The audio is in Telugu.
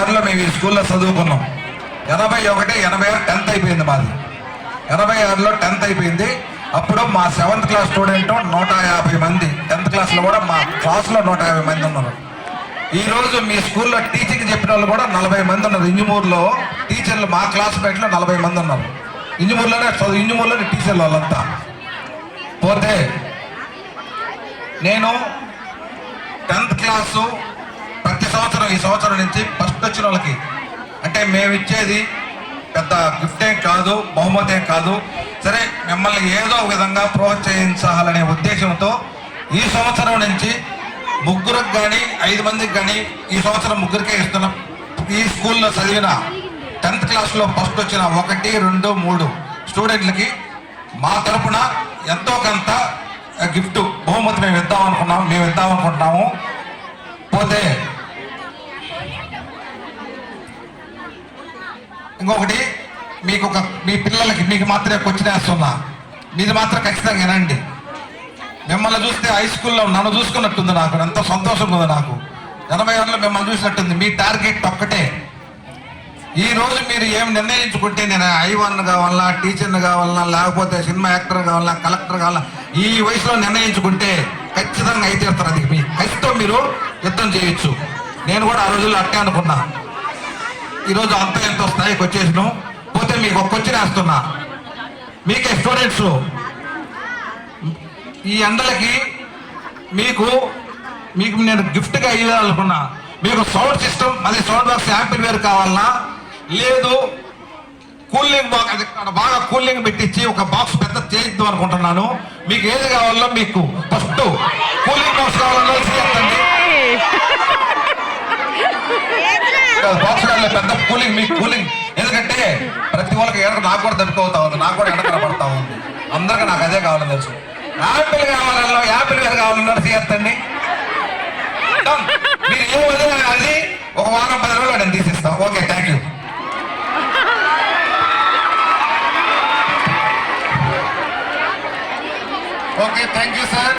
86లో మేము ఈ స్కూల్లో చదువుకున్నాం. 81, 86 10th అయిపోయింది మాది. 86లో 10th అయిపోయింది. అప్పుడు మా 7th క్లాస్ స్టూడెంట్ 150 మంది, 10th క్లాస్లో కూడా మా క్లాస్లో 150 మంది ఉన్నారు. ఈరోజు మీ స్కూల్లో టీచింగ్ చెప్పిన వాళ్ళు కూడా 40 మంది ఉన్నారు. ఇంజమూరులో టీచర్లు మా క్లాస్మేట్లో 40 మంది ఉన్నారు. ఇంజమూరులోనే టీచర్లు వాళ్ళంతా. పోతే నేను 10th క్లాసు ప్రతి సంవత్సరం, ఈ సంవత్సరం నుంచి ఫస్ట్ వచ్చిన వాళ్ళకి అంటే మేము ఇచ్చేది పెద్ద గిఫ్ట్ ఏం కాదు, బహుమతి ఏం కాదు, సరే మిమ్మల్ని ఏదో విధంగా ప్రోత్సహించాలనే ఉద్దేశంతో ఈ సంవత్సరం నుంచి 3కి కానీ 5 మందికి కానీ ఈ సంవత్సరం 3కే ఇస్తున్నాం. ఈ స్కూల్లో చదివిన 10th క్లాస్లో ఫస్ట్ వచ్చిన 1, 2, 3 స్టూడెంట్లకి మా తరపున ఎంతో కొంత గిఫ్ట్ బహుమతి మేము ఇద్దామనుకుంటున్నాము. పోతే ఇంకొకటి, మీ పిల్లలకి మీకు మాత్రమే క్వశ్చన్ వేస్తున్నా, మీది మాత్రం ఖచ్చితంగా వినండి. మిమ్మల్ని చూస్తే హై స్కూల్లో నన్ను చూసుకున్నట్టుంది, నాకు ఎంతో సంతోషంగా ఉంది. నాకు 86లో మిమ్మల్ని చూసినట్టుంది. మీ టార్గెట్ ఒక్కటే. ఈ రోజు మీరు ఏం నిర్ణయించుకుంటే, నేను I1 కావాలన్నా, టీచర్ని కావాలన్నా, లేకపోతే సినిమా యాక్టర్ కావాలన్నా, కలెక్టర్ కావాలన్నా, ఈ వయసులో నిర్ణయించుకుంటే ఖచ్చితంగా అయితే తీరుతారు. అది మీ కసితో మీరు యుద్ధం చేయొచ్చు. నేను కూడా ఆ రోజుల్లో అట్టే అనుకున్నా. ఈరోజు ఎంతో స్థాయికి వచ్చేసినాం. పోతే మీకు ఒక క్వశ్చన్ వేస్తున్నా, మీకే స్టూడెంట్స్, ఈ ఎండలకి మీకు నేను గిఫ్ట్గా ఇవ్వాలనుకున్నా. మీకు సౌండ్ సిస్టమ్, అది సౌండ్ బాక్స్ యాంప్లిఫైయర్ కావాలన్నా, లేదు కూలింగ్ బాక్స్, అది బాగా కూలింగ్ పెట్టించి ఒక బాక్స్ పెద్ద చేయిద్దాం అనుకుంటున్నాను. మీకు ఏది కావాలో, మీకు ఫస్ట్ కూలింగ్ బాక్స్ కావాలన్నా చేయండి. బాక్స్ కావాలి పెద్ద కూలింగ్, మీకు కూలింగ్. ఎందుకంటే ప్రతి వాళ్ళకి ఎడక నాకు కూడా దెబ్బకవుతా ఉంది, నాకు కూడా ఎడకన పడతా ఉంది. అందరికీ నాకు అదే కావాలని తెలుసు. యాపిల్ కావాలన్నా, యాపిల్ వేరు కావాలన్నా చేయండి. మీరు ఏ వదిలే అది ఒక వారం 10 రోజులు నేను తీసిస్తాం. Okay, thank you. Okay, thank you sir.